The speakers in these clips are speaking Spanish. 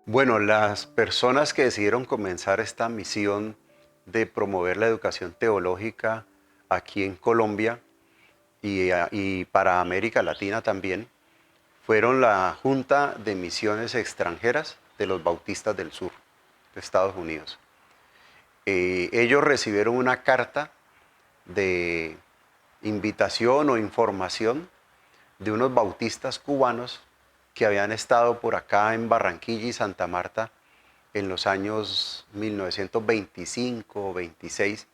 Bueno, las personas que decidieron comenzar esta misión de promover la educación teológica aquí en Colombia y para América Latina también, fueron la Junta de Misiones Extranjeras de los Bautistas del Sur de Estados Unidos. Ellos recibieron una carta de invitación o información de unos bautistas cubanos que habían estado por acá en Barranquilla y Santa Marta en los años 1925 o 26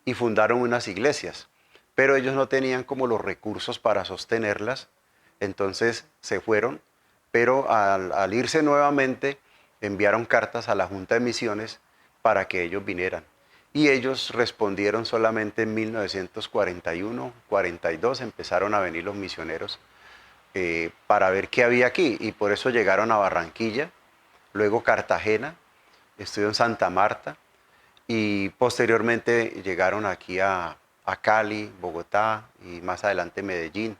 y fundaron unas iglesias, pero ellos no tenían como los recursos para sostenerlas, entonces se fueron, pero al irse nuevamente enviaron cartas a la Junta de Misiones para que ellos vinieran. Y ellos respondieron solamente en 1941, 42, empezaron a venir los misioneros para ver qué había aquí, y por eso llegaron a Barranquilla, luego Cartagena, estuvieron en Santa Marta y posteriormente llegaron aquí a Cali, Bogotá y más adelante Medellín,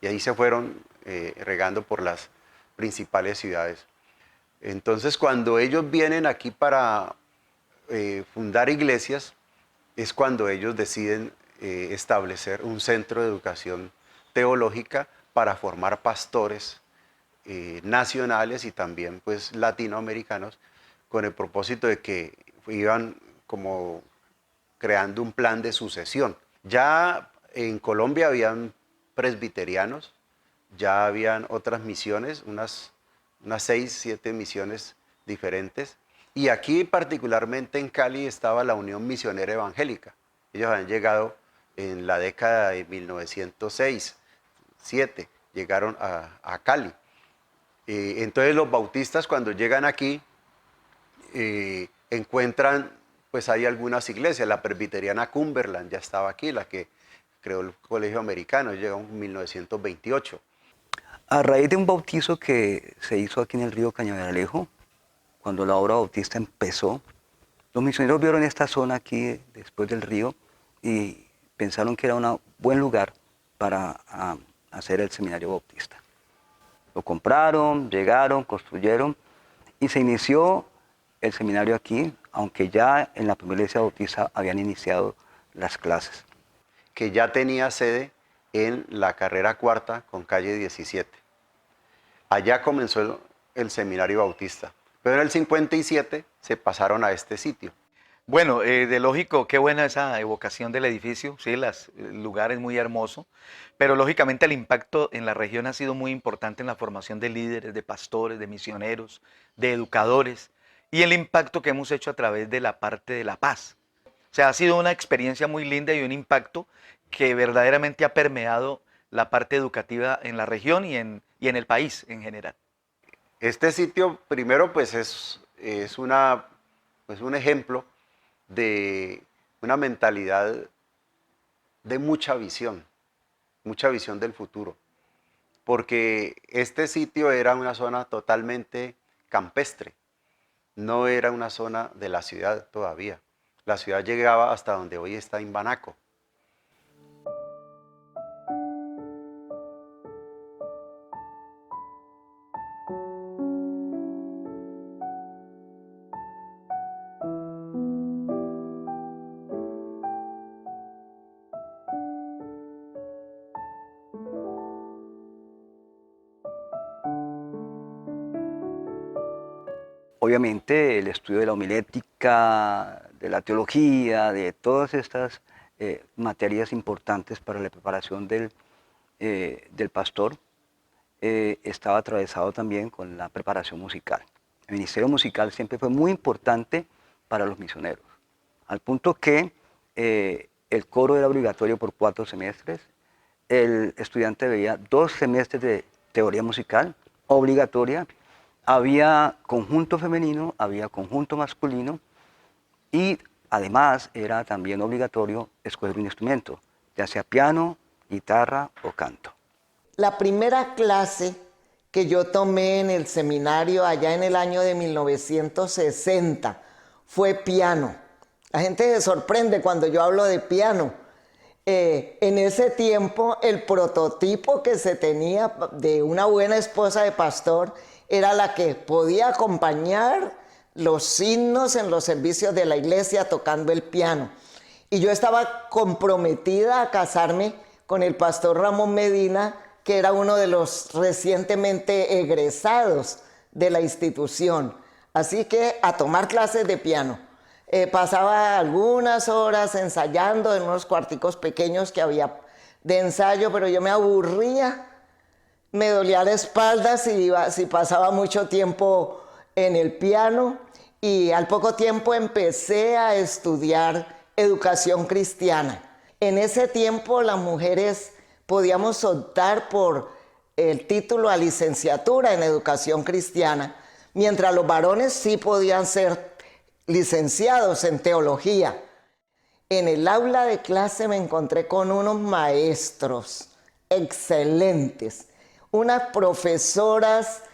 y ahí se fueron regando por las principales ciudades. Entonces cuando ellos vienen aquí para fundar iglesias, es cuando ellos deciden establecer un centro de educación teológica para formar pastores nacionales y también pues latinoamericanos, con el propósito de que iban como creando un plan de sucesión. Ya en Colombia habían presbiterianos, ya habían otras misiones, unas 6, 7 misiones diferentes. Y aquí particularmente en Cali estaba la Unión Misionera Evangélica. Ellos habían llegado en la década de 1906, 7, llegaron a Cali. Entonces los bautistas cuando llegan aquí encuentran, pues hay algunas iglesias, la presbiteriana Cumberland ya estaba aquí, la que creó el Colegio Americano, llegó en 1928. A raíz de un bautizo que se hizo aquí en el río Cañaveralejo, cuando la obra bautista empezó, los misioneros vieron esta zona aquí después del río y pensaron que era un buen lugar para hacer el seminario bautista. Lo compraron, llegaron, construyeron y se inició el seminario aquí, aunque ya en la primera iglesia bautista habían iniciado las clases. Que ya tenía sede en la carrera cuarta con calle 17. Allá comenzó el seminario bautista, pero en el 57 se pasaron a este sitio. Bueno, de lógico, qué buena esa evocación del edificio, sí, el lugar es muy hermoso, pero lógicamente el impacto en la región ha sido muy importante en la formación de líderes, de pastores, de misioneros, de educadores, y el impacto que hemos hecho a través de la parte de la paz. O sea, ha sido una experiencia muy linda y un impacto que verdaderamente ha permeado la parte educativa en la región y en el país en general. Este sitio primero pues es un ejemplo de una mentalidad de mucha visión del futuro, porque este sitio era una zona totalmente campestre, no era una zona de la ciudad todavía. La ciudad llegaba hasta donde hoy está Imbanaco. Obviamente el estudio de la homilética, de la teología, de todas estas materias importantes para la preparación del pastor, estaba atravesado también con la preparación musical. El ministerio musical siempre fue muy importante para los misioneros, al punto que el coro era obligatorio por 4 semestres, el estudiante veía 2 semestres de teoría musical obligatoria, había conjunto femenino, había conjunto masculino y además era también obligatorio escoger un instrumento, ya sea piano, guitarra o canto. La primera clase que yo tomé en el seminario allá en el año de 1960 fue piano. La gente se sorprende cuando yo hablo de piano. En ese tiempo el prototipo que se tenía de una buena esposa de pastor era la que podía acompañar los himnos en los servicios de la iglesia tocando el piano. Y yo estaba comprometida a casarme con el pastor Ramón Medina, que era uno de los recientemente egresados de la institución. Así que a tomar clases de piano. Pasaba algunas horas ensayando en unos cuarticos pequeños que había de ensayo, pero yo me aburría, me dolía la espalda si pasaba mucho tiempo en el piano, y al poco tiempo empecé a estudiar educación cristiana. En ese tiempo las mujeres podíamos optar por el título a licenciatura en educación cristiana, mientras los varones sí podían ser licenciados en teología. En el aula de clase me encontré con unos maestros excelentes, unas profesoras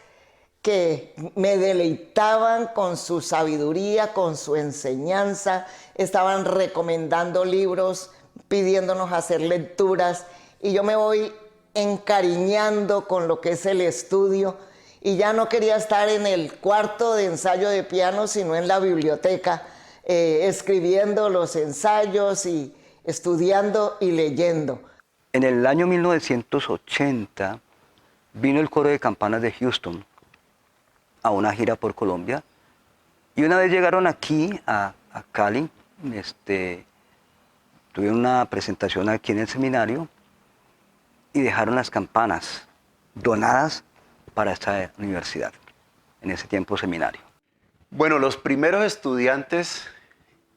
que me deleitaban con su sabiduría, con su enseñanza, estaban recomendando libros, pidiéndonos hacer lecturas, y yo me voy encariñando con lo que es el estudio, y ya no quería estar en el cuarto de ensayo de piano, sino en la biblioteca, escribiendo los ensayos y estudiando y leyendo. En el año 1980 vino el coro de campanas de Houston a una gira por Colombia, y una vez llegaron aquí a Cali, tuvieron una presentación aquí en el seminario y dejaron las campanas donadas para esta universidad, en ese tiempo seminario. Bueno, los primeros estudiantes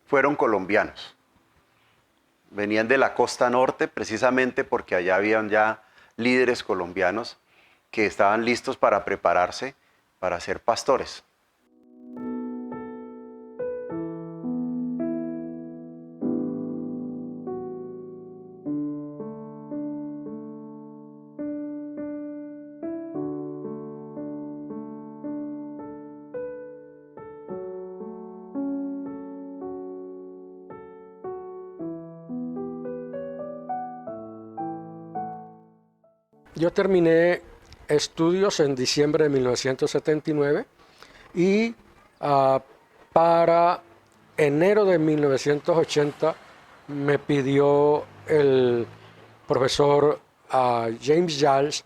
fueron colombianos. Venían de la costa norte precisamente porque allá habían ya líderes colombianos que estaban listos para prepararse para ser pastores. Yo terminé estudios en diciembre de 1979 y para enero de 1980 me pidió el profesor James Giles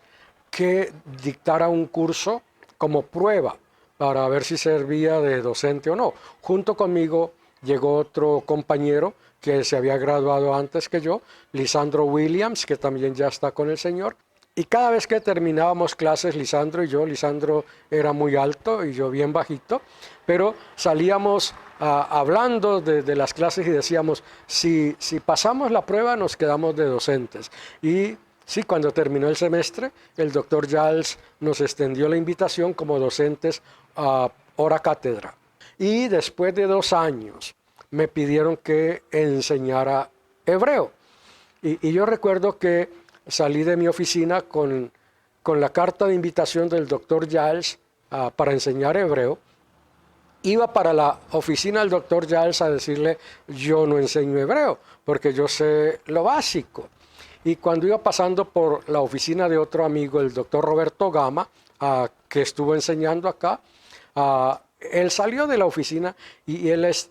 que dictara un curso como prueba para ver si servía de docente o no. Junto conmigo llegó otro compañero que se había graduado antes que yo, Lisandro Williams, que también ya está con el Señor. Y cada vez que terminábamos clases, Lisandro y yo, Lisandro era muy alto y yo bien bajito, pero salíamos hablando de las clases y decíamos, si pasamos la prueba nos quedamos de docentes. Y sí, cuando terminó el semestre, el doctor Giles nos extendió la invitación como docentes hora cátedra. Y después de 2 años me pidieron que enseñara hebreo. Y yo recuerdo que salí de mi oficina con la carta de invitación del doctor Giles para enseñar hebreo. Iba para la oficina del doctor Giles a decirle, yo no enseño hebreo, porque yo sé lo básico. Y cuando iba pasando por la oficina de otro amigo, el doctor Roberto Gama, que estuvo enseñando acá, él salió de la oficina y él es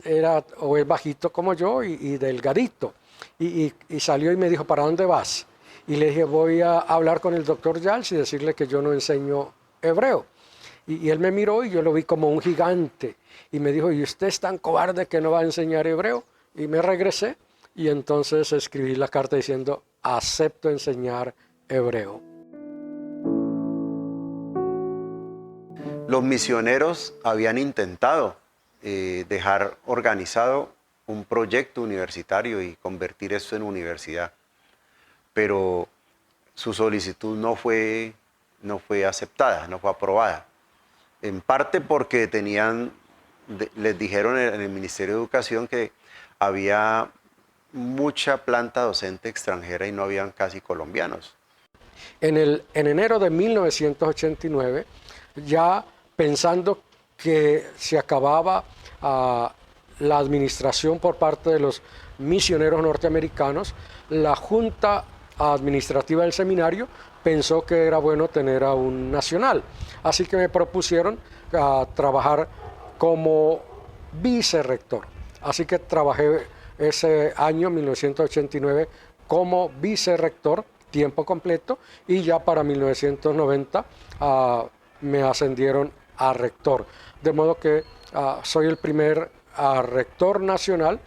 bajito como yo y delgadito. Y salió y me dijo, ¿para dónde vas? Y le dije, voy a hablar con el doctor Giles y decirle que yo no enseño hebreo. Y él me miró y yo lo vi como un gigante. Y me dijo, ¿y usted es tan cobarde que no va a enseñar hebreo? Y me regresé y entonces escribí la carta diciendo, acepto enseñar hebreo. Los misioneros habían intentado dejar organizado un proyecto universitario y convertir esto en universidad, pero su solicitud no fue aceptada, no fue aprobada. En parte porque les dijeron en el Ministerio de Educación que había mucha planta docente extranjera y no habían casi colombianos. En enero de 1989, ya pensando que se acababa la administración por parte de los misioneros norteamericanos, la Junta Administrativa del seminario pensó que era bueno tener a un nacional. Así que me propusieron trabajar como vicerrector. Así que trabajé ese año, 1989, como vicerrector, tiempo completo, y ya para 1990 me ascendieron a rector. De modo que soy el primer rector nacional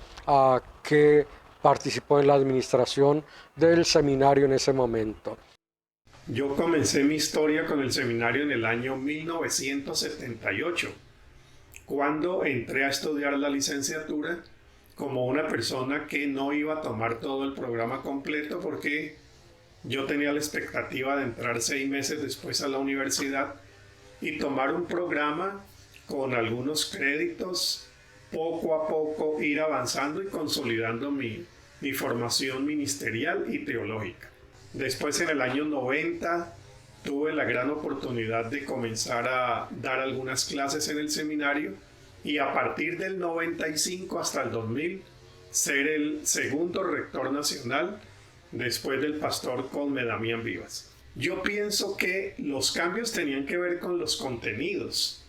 que participó en la administración del seminario en ese momento. Yo comencé mi historia con el seminario en el año 1978, cuando entré a estudiar la licenciatura como una persona que no iba a tomar todo el programa completo porque yo tenía la expectativa de entrar 6 meses después a la universidad y tomar un programa con algunos créditos, poco a poco ir avanzando y consolidando mi formación ministerial y teológica. Después, en el año 90, tuve la gran oportunidad de comenzar a dar algunas clases en el seminario y a partir del 95 hasta el 2000 ser el segundo rector nacional después del pastor Colme Damián Vivas. Yo pienso que los cambios tenían que ver con los contenidos,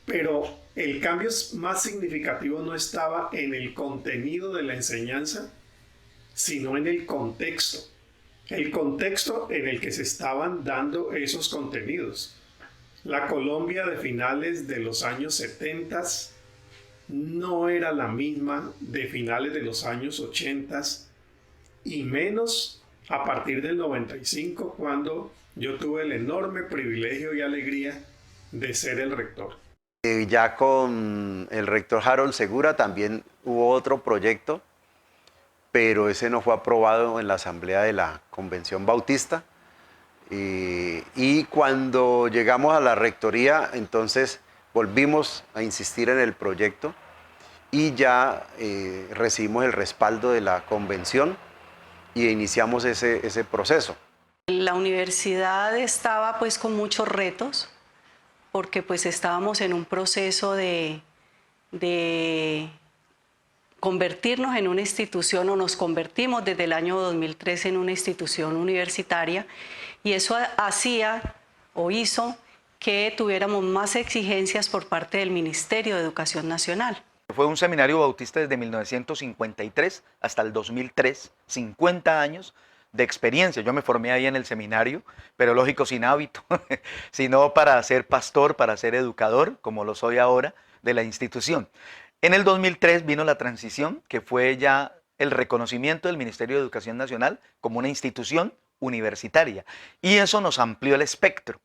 pero el cambio más significativo no estaba en el contenido de la enseñanza, sino en el contexto en el que se estaban dando esos contenidos. La Colombia de finales de los años 70 no era la misma de finales de los años 80 y menos a partir del 95, cuando yo tuve el enorme privilegio y alegría de ser el rector. Ya con el rector Harold Segura también hubo otro proyecto, pero ese no fue aprobado en la asamblea de la Convención Bautista. Y cuando llegamos a la rectoría, entonces volvimos a insistir en el proyecto y ya recibimos el respaldo de la convención y iniciamos ese proceso. La universidad estaba pues con muchos retos porque pues estábamos en un proceso de convertirnos en una institución, o nos convertimos desde el año 2003 en una institución universitaria, y eso hacía o hizo que tuviéramos más exigencias por parte del Ministerio de Educación Nacional. Fue un seminario bautista desde 1953 hasta el 2003, 50 años de experiencia. Yo me formé ahí en el seminario, pero lógico sin hábito, sino para ser pastor, para ser educador, como lo soy ahora, de la institución. En el 2003 vino la transición, que fue ya el reconocimiento del Ministerio de Educación Nacional como una institución universitaria. Y eso nos amplió el espectro.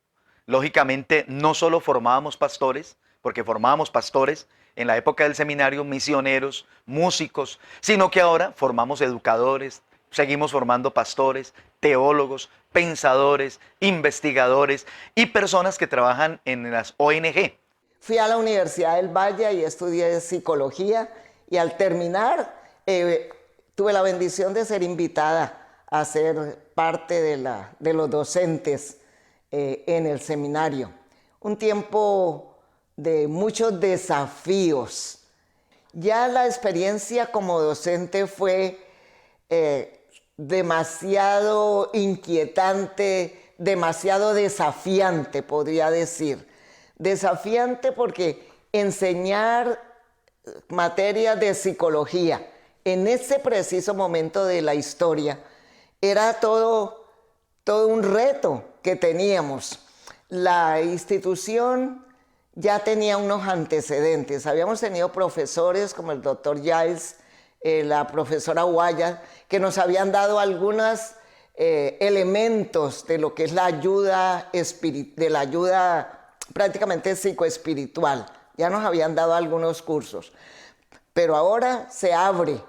Lógicamente, no solo formábamos pastores, porque formábamos pastores en la época del seminario, misioneros, músicos, sino que ahora formamos educadores, seguimos formando pastores, teólogos, pensadores, investigadores y personas que trabajan en las ONG. Fui a la Universidad del Valle y estudié psicología, y al terminar tuve la bendición de ser invitada a ser parte de los docentes en el seminario. Un tiempo de muchos desafíos. Ya la experiencia como docente fue demasiado inquietante, demasiado desafiante, podría decir. Desafiante porque enseñar materias de psicología en ese preciso momento de la historia era todo un reto que teníamos. La institución ya tenía unos antecedentes. Habíamos tenido profesores como el doctor Giles, la profesora Guaya, que nos habían dado algunos elementos de lo que es la ayuda prácticamente psicoespiritual. Ya nos habían dado algunos cursos. Pero ahora se abre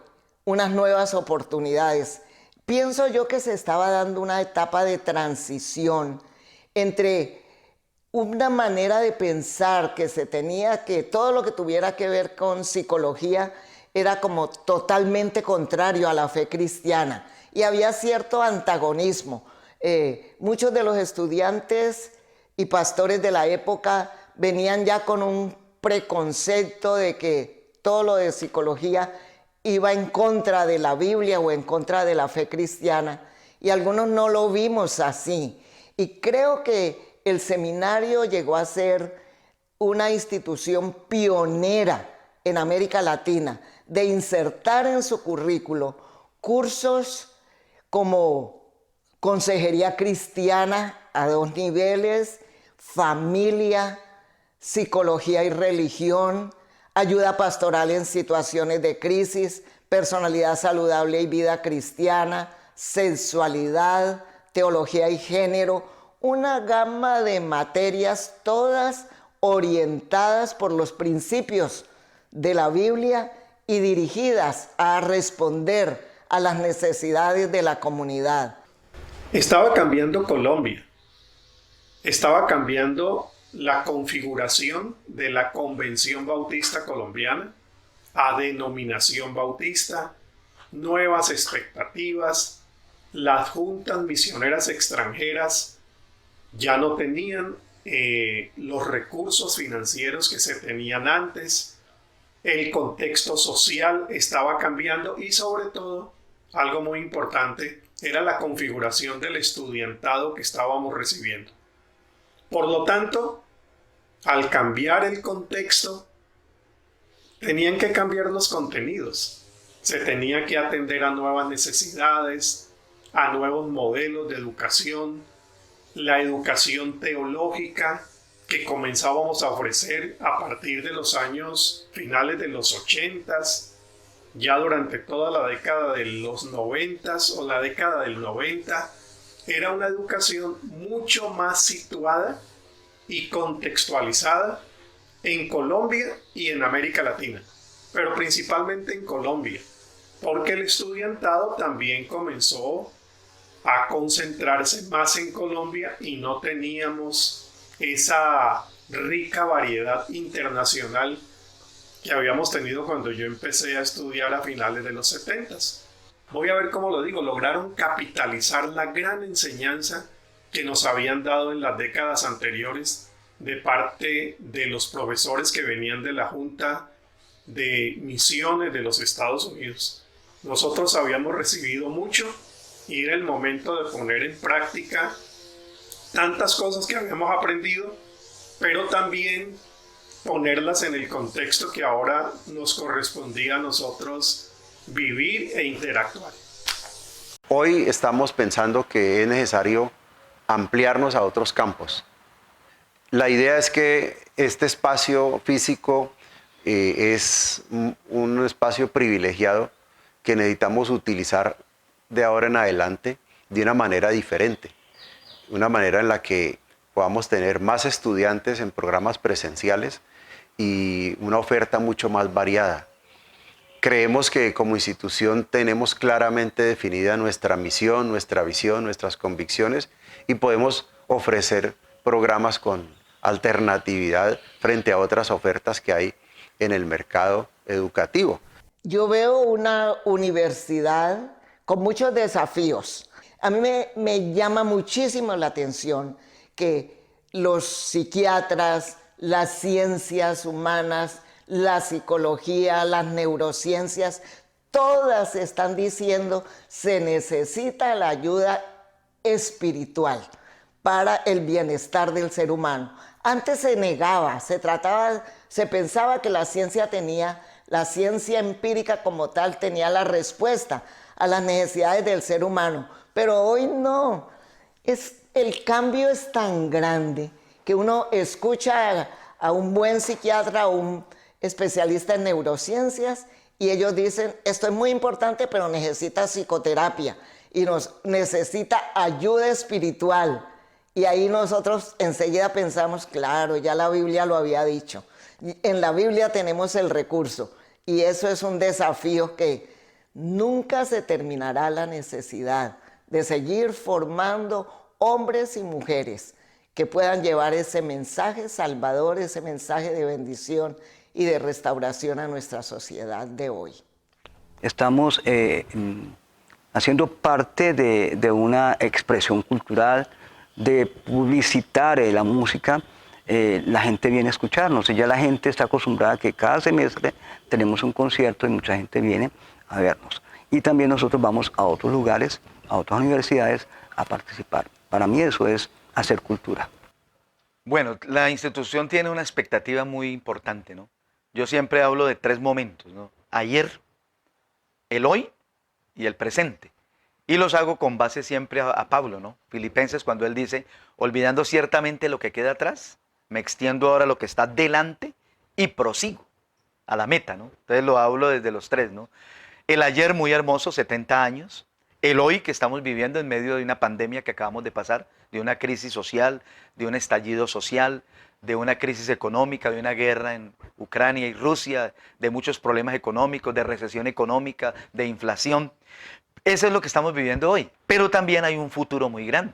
unas nuevas oportunidades. Pienso yo que se estaba dando una etapa de transición entre una manera de pensar que se tenía, que todo lo que tuviera que ver con psicología era como totalmente contrario a la fe cristiana, y había cierto antagonismo. Muchos de los estudiantes y pastores de la época venían ya con un preconcepto de que todo lo de psicología iba en contra de la Biblia o en contra de la fe cristiana, y algunos no lo vimos así. Y creo que el seminario llegó a ser una institución pionera en América Latina de insertar en su currículo cursos como consejería cristiana a 2 niveles, familia, psicología y religión, ayuda pastoral en situaciones de crisis, personalidad saludable y vida cristiana, sexualidad, teología y género, una gama de materias todas orientadas por los principios de la Biblia y dirigidas a responder a las necesidades de la comunidad. Estaba cambiando Colombia, estaba cambiando la configuración de la Convención Bautista Colombiana a denominación bautista, nuevas expectativas, las juntas misioneras extranjeras ya no tenían los recursos financieros que se tenían antes, el contexto social estaba cambiando y sobre todo, algo muy importante, era la configuración del estudiantado que estábamos recibiendo. Por lo tanto, al cambiar el contexto, tenían que cambiar los contenidos. Se tenía que atender a nuevas necesidades, a nuevos modelos de educación, la educación teológica que comenzábamos a ofrecer a partir de los años finales de los 80s, ya durante toda la década de los 90s o la década del 90, era una educación mucho más situada y contextualizada en Colombia y en América Latina, pero principalmente en Colombia, porque el estudiantado también comenzó a concentrarse más en Colombia y no teníamos esa rica variedad internacional que habíamos tenido cuando yo empecé a estudiar a finales de los 70s. Voy a ver cómo lo digo, lograron capitalizar la gran enseñanza que nos habían dado en las décadas anteriores de parte de los profesores que venían de la Junta de Misiones de los Estados Unidos. Nosotros habíamos recibido mucho y era el momento de poner en práctica tantas cosas que habíamos aprendido, pero también ponerlas en el contexto que ahora nos correspondía a nosotros vivir e interactuar. Hoy estamos pensando que es necesario ampliarnos a otros campos. La idea es que este espacio físico es un espacio privilegiado que necesitamos utilizar de ahora en adelante de una manera diferente, una manera en la que podamos tener más estudiantes en programas presenciales y una oferta mucho más variada. Creemos que como institución tenemos claramente definida nuestra misión, nuestra visión, nuestras convicciones y podemos ofrecer programas con alternatividad frente a otras ofertas que hay en el mercado educativo. Yo veo una universidad con muchos desafíos. A mí me llama muchísimo la atención que los psiquiatras, las ciencias humanas, la psicología, las neurociencias, todas están diciendo se necesita la ayuda espiritual para el bienestar del ser humano. Antes se negaba, se pensaba que la ciencia empírica como tal tenía la respuesta a las necesidades del ser humano, pero hoy no. El cambio es tan grande que uno escucha a un buen psiquiatra o un especialista en neurociencias y ellos dicen, esto es muy importante, pero necesita psicoterapia y necesita ayuda espiritual. Y ahí nosotros enseguida pensamos, claro, ya la Biblia lo había dicho. En la Biblia tenemos el recurso y eso es un desafío que nunca se terminará la necesidad de seguir formando hombres y mujeres que puedan llevar ese mensaje salvador, ese mensaje de bendición y de restauración a nuestra sociedad de hoy. Estamos haciendo parte de una expresión cultural, de publicitar la música la gente viene a escucharnos y ya la gente está acostumbrada a que cada semestre tenemos un concierto y mucha gente viene a vernos. Y también nosotros vamos a otros lugares, a otras universidades a participar. Para mí eso es hacer cultura. Bueno, la institución tiene una expectativa muy importante, ¿no? Yo siempre hablo de 3 momentos, ¿no? Ayer, el hoy y el presente. Y los hago con base siempre a Pablo, ¿no? Filipenses, cuando él dice, olvidando ciertamente lo que queda atrás, me extiendo ahora a lo que está delante y prosigo a la meta, ¿no? Entonces lo hablo desde los 3, ¿no? El ayer muy hermoso, 70 años. El hoy que estamos viviendo en medio de una pandemia que acabamos de pasar, de una crisis social, de un estallido social, de una crisis económica, de una guerra en Ucrania y Rusia, de muchos problemas económicos, de recesión económica, de inflación. Eso es lo que estamos viviendo hoy. Pero también hay un futuro muy grande.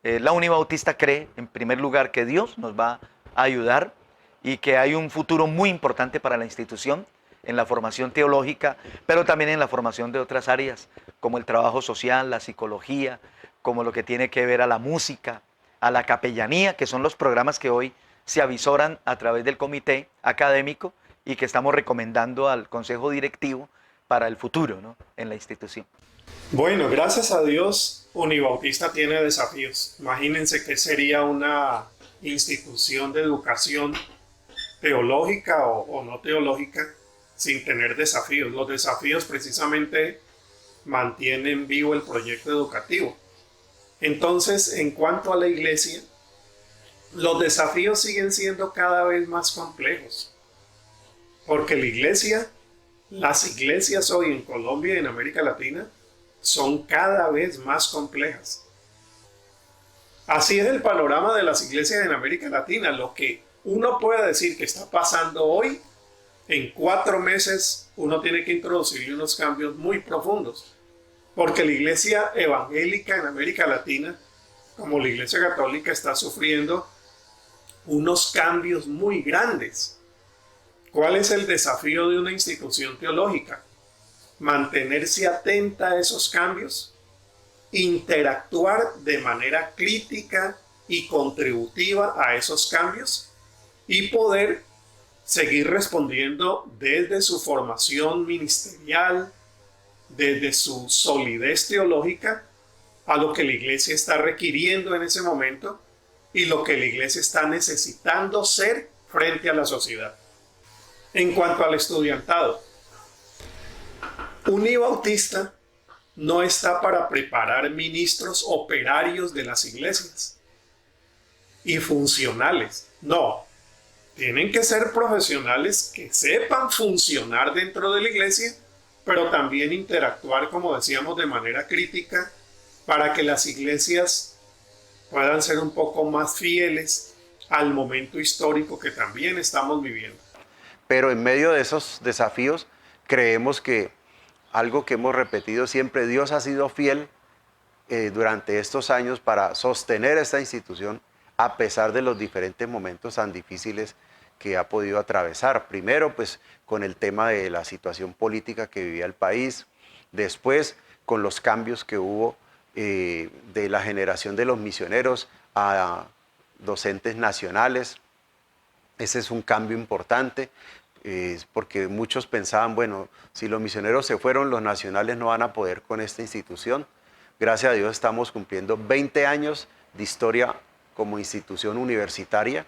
La Unibautista cree, en primer lugar, que Dios nos va a ayudar y que hay un futuro muy importante para la institución en la formación teológica, pero también en la formación de otras áreas, como el trabajo social, la psicología, como lo que tiene que ver a la música, a la capellanía, que son los programas que hoy se avisoran a través del comité académico y que estamos recomendando al consejo directivo para el futuro, ¿no?, en la institución. Bueno, gracias a Dios, Unibautista tiene desafíos. Imagínense qué sería una institución de educación teológica o no teológica sin tener desafíos. Los desafíos precisamente mantienen vivo el proyecto educativo. Entonces, en cuanto a la iglesia, los desafíos siguen siendo cada vez más complejos. Porque las iglesias hoy en Colombia y en América Latina son cada vez más complejas. Así es el panorama de las iglesias en América Latina. Lo que uno puede decir que está pasando hoy, en 4 meses uno tiene que introducir unos cambios muy profundos. Porque la iglesia evangélica en América Latina, como la iglesia católica, está sufriendo unos cambios muy grandes. ¿Cuál es el desafío de una institución teológica? Mantenerse atenta a esos cambios, interactuar de manera crítica y contributiva a esos cambios y poder seguir respondiendo desde su formación ministerial, desde su solidez teológica, a lo que la iglesia está requiriendo en ese momento y lo que la iglesia está necesitando ser frente a la sociedad. En cuanto al estudiantado, Unibautista no está para preparar ministros operarios de las iglesias y funcionales. No, tienen que ser profesionales que sepan funcionar dentro de la iglesia, pero también interactuar, como decíamos, de manera crítica para que las iglesias puedan ser un poco más fieles al momento histórico que también estamos viviendo. Pero en medio de esos desafíos, creemos que algo que hemos repetido siempre, Dios ha sido fiel durante estos años para sostener esta institución a pesar de los diferentes momentos tan difíciles que ha podido atravesar. Primero, pues, con el tema de la situación política que vivía el país. Después, con los cambios que hubo de la generación de los misioneros a docentes nacionales. Ese es un cambio importante, porque muchos pensaban, bueno, si los misioneros se fueron, los nacionales no van a poder con esta institución. Gracias a Dios estamos cumpliendo 20 años de historia como institución universitaria,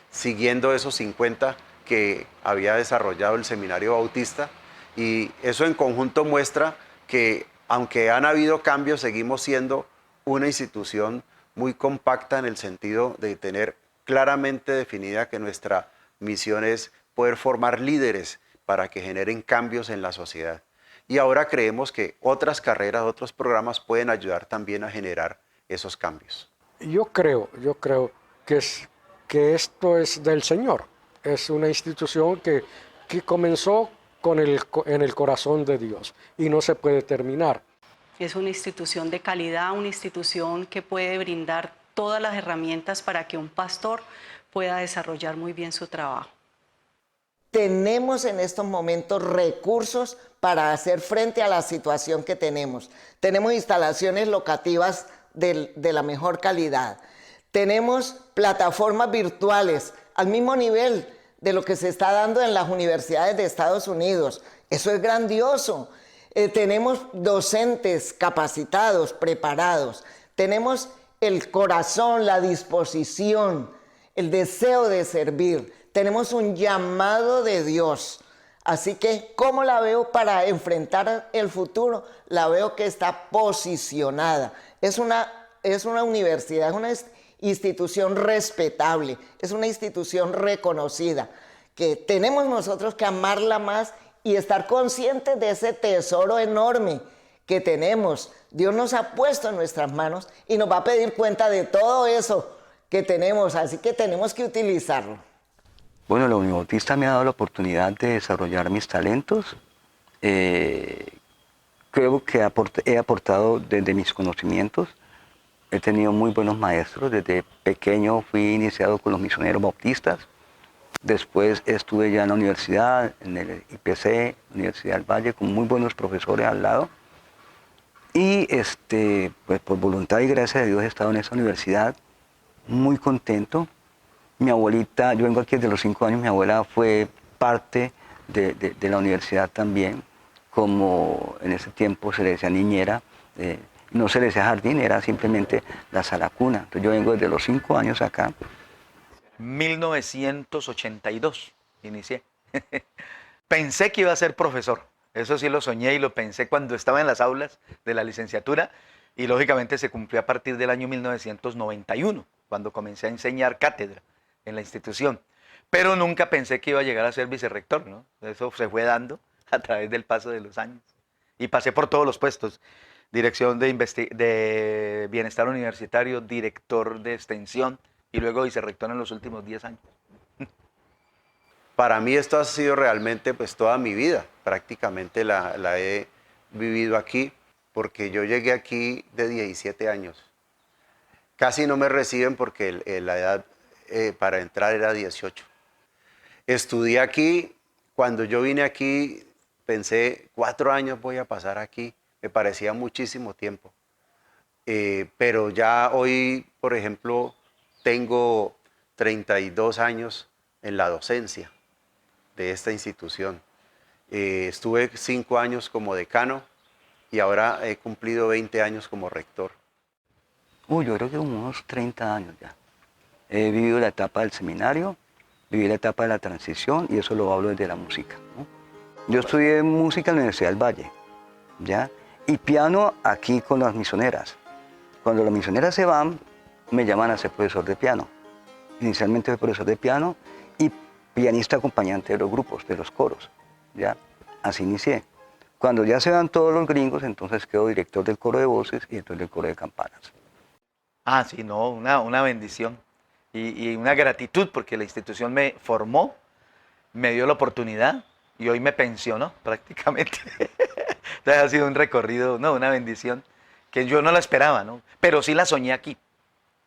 siguiendo esos 50 que había desarrollado el Seminario Bautista, y eso en conjunto muestra que aunque han habido cambios, seguimos siendo una institución muy compacta en el sentido de tener claramente definida que nuestra misión es poder formar líderes para que generen cambios en la sociedad. Y ahora creemos que otras carreras, otros programas pueden ayudar también a generar esos cambios. Yo creo que esto es del Señor. Es una institución que comenzó en el corazón de Dios y no se puede terminar. Es una institución de calidad, una institución que puede brindar todas las herramientas para que un pastor pueda desarrollar muy bien su trabajo. Tenemos en estos momentos recursos para hacer frente a la situación que tenemos. Tenemos instalaciones locativas de la mejor calidad. Tenemos plataformas virtuales al mismo nivel de lo que se está dando en las universidades de Estados Unidos. Eso es grandioso. Tenemos docentes capacitados, preparados. Tenemos el corazón, la disposición, el deseo de servir. Tenemos un llamado de Dios. Así que, ¿cómo la veo para enfrentar el futuro? La veo que está posicionada. Es una universidad, es una institución respetable, es una institución reconocida, que tenemos nosotros que amarla más y estar conscientes de ese tesoro enorme que tenemos. Dios nos ha puesto en nuestras manos y nos va a pedir cuenta de todo eso que tenemos, así que tenemos que utilizarlo. Bueno, la Unibautista me ha dado la oportunidad de desarrollar mis talentos. Creo que he aportado desde mis conocimientos. He tenido muy buenos maestros. Desde pequeño fui iniciado con los misioneros bautistas. Después estuve ya en la universidad, en el IPC, Universidad del Valle, con muy buenos profesores al lado. Y pues por voluntad y gracia de Dios he estado en esa universidad muy contento. Mi abuelita, yo vengo aquí desde los 5 años, mi abuela fue parte de la universidad también, como en ese tiempo se le decía niñera, no se le decía jardín, era simplemente la sala cuna. Entonces yo vengo desde los 5 años acá. 1982 inicié. Pensé que iba a ser profesor, eso sí lo soñé y lo pensé cuando estaba en las aulas de la licenciatura y lógicamente se cumplió a partir del año 1991, cuando comencé a enseñar cátedra en la institución. Pero nunca pensé que iba a llegar a ser vicerrector, ¿no? Eso se fue dando a través del paso de los años. Y pasé por todos los puestos. Dirección de Bienestar Universitario, director de Extensión y luego vicerrector en los últimos 10 años. Para mí esto ha sido realmente pues toda mi vida. Prácticamente la he vivido aquí porque yo llegué aquí de 17 años. Casi no me reciben porque la edad para entrar era 18. Estudié aquí. Cuando yo vine aquí pensé 4 años voy a pasar aquí. Me parecía muchísimo tiempo. Pero ya hoy, por ejemplo, tengo 32 años en la docencia de esta institución. Estuve 5 años como decano y ahora he cumplido 20 años como rector. Yo creo que unos 30 años ya. He vivido la etapa del seminario, viví la etapa de la transición y eso lo hablo desde la música, ¿no? Yo estudié música en la Universidad del Valle, ¿ya? Y piano aquí con las misioneras. Cuando las misioneras se van, me llaman a ser profesor de piano. Inicialmente fui profesor de piano y pianista acompañante de los grupos, de los coros, ¿ya? Así inicié. Cuando ya se van todos los gringos, entonces quedo director del coro de voces y entonces del coro de campanas. Ah, sí, no, una bendición y una gratitud porque la institución me formó, me dio la oportunidad y hoy me pensionó prácticamente. Entonces ha sido un recorrido, no, una bendición que yo no la esperaba, ¿no? Pero sí la soñé aquí.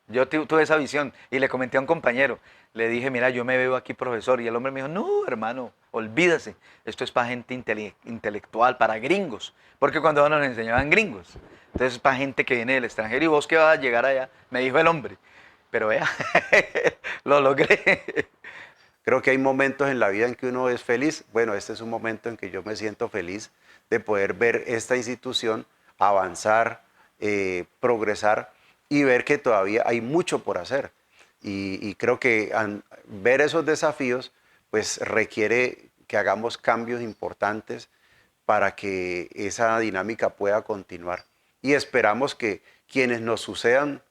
Yo tuve esa visión y le comenté a un compañero, le dije, mira, yo me veo aquí profesor y el hombre me dijo, no, hermano, olvídase, esto es para gente intelectual, para gringos, porque cuando nos enseñaban gringos, entonces es para gente que viene del extranjero y vos que vas a llegar allá, me dijo el hombre, pero vea, lo logré. Creo que hay momentos en la vida en que uno es feliz. Bueno, este es un momento en que yo me siento feliz de poder ver esta institución avanzar, progresar y ver que todavía hay mucho por hacer. Y creo que ver esos desafíos pues requiere que hagamos cambios importantes para que esa dinámica pueda continuar. Y esperamos que quienes nos sucedan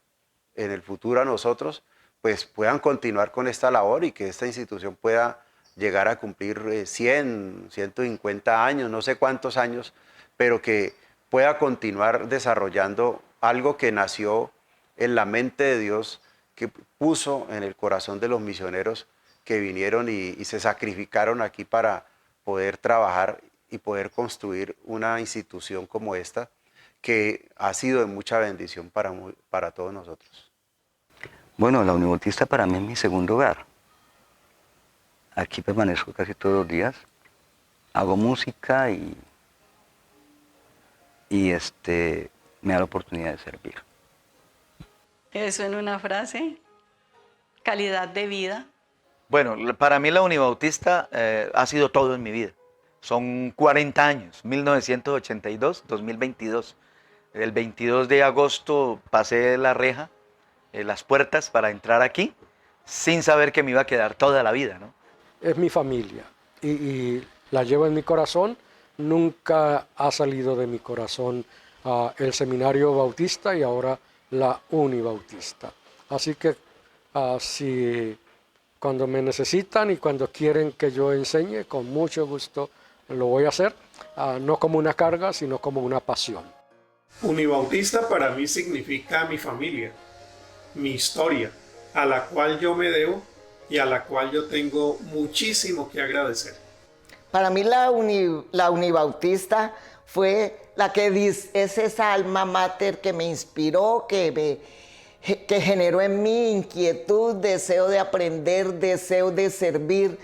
en el futuro a nosotros pues puedan continuar con esta labor y que esta institución pueda llegar a cumplir 100, 150 años, no sé cuántos años, pero que pueda continuar desarrollando algo que nació en la mente de Dios, que puso en el corazón de los misioneros que vinieron y se sacrificaron aquí para poder trabajar y poder construir una institución como esta, que ha sido de mucha bendición para todos nosotros. Bueno, la Unibautista para mí es mi segundo hogar. Aquí permanezco casi todos los días. Hago música y me da la oportunidad de servir. Eso en una frase. calidad de vida. Bueno, para mí la Unibautista ha sido todo en mi vida. Son 40 años, 1982-2022. El 22 de agosto pasé la reja, las puertas para entrar aquí, sin saber que me iba a quedar toda la vida, ¿no? Es mi familia y la llevo en mi corazón. Nunca ha salido de mi corazón el Seminario Bautista y ahora la Unibautista. Así que si cuando me necesitan y cuando quieren que yo enseñe, con mucho gusto lo voy a hacer, no como una carga, sino como una pasión. Unibautista para mí significa mi familia, mi historia, a la cual yo me debo y a la cual yo tengo muchísimo que agradecer. Para mí la Unibautista fue la que es esa alma mater que me inspiró, que generó en mí inquietud, deseo de aprender, deseo de servir.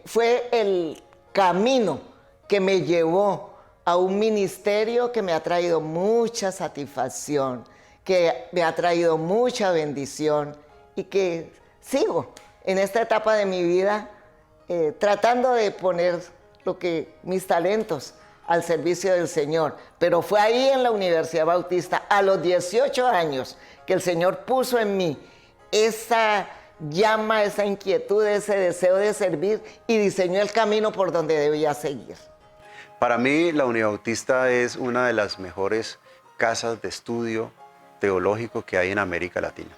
Fue el camino que me llevó a un ministerio que me ha traído mucha satisfacción, que me ha traído mucha bendición y que sigo en esta etapa de mi vida tratando de poner mis talentos al servicio del Señor. Pero fue ahí en la Universidad Bautista, a los 18 años, que el Señor puso en mí esa llama, esa inquietud, ese deseo de servir y diseñó el camino por donde debía seguir. Para mí, la Unibautista es una de las mejores casas de estudio teológico que hay en América Latina.